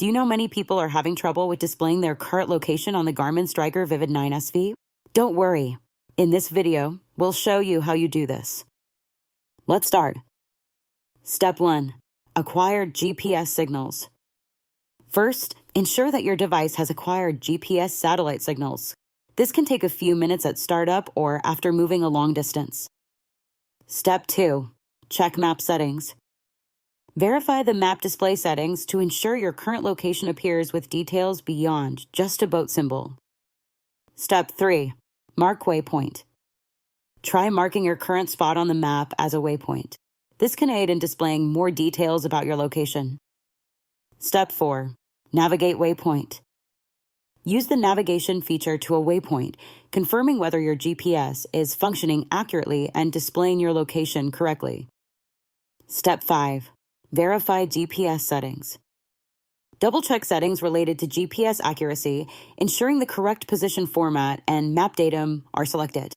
Do you know many people are having trouble with displaying their current location on the Garmin STRIKER Vivid 9 SV? Don't worry. In this video, we'll show you how you do this. Let's start. Step 1. Acquire GPS signals. First, ensure that your device has acquired GPS satellite signals. This can take a few minutes at startup or after moving a long distance. Step 2. Check map settings. Verify the map display settings to ensure your current location appears with details beyond just a boat symbol. Step 3. Mark waypoint. Try marking your current spot on the map as a waypoint. This can aid in displaying more details about your location. Step 4. Navigate waypoint. Use the navigation feature to a waypoint, confirming whether your GPS is functioning accurately and displaying your location correctly. Step 5. Verify GPS settings. Double-check settings related to GPS accuracy, ensuring the correct position format and map datum are selected.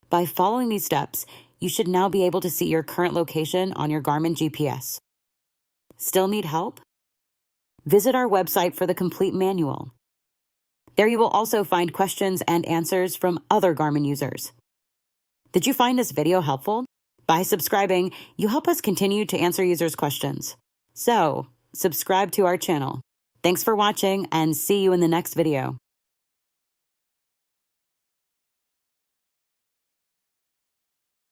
By following these steps, you should now be able to see your current location on your Garmin GPS. Still need help? Visit our website for the complete manual. There you will also find questions and answers from other Garmin users. Did you find this video helpful? By subscribing, you help us continue to answer users' questions. So, subscribe to our channel. Thanks for watching and see you in the next video.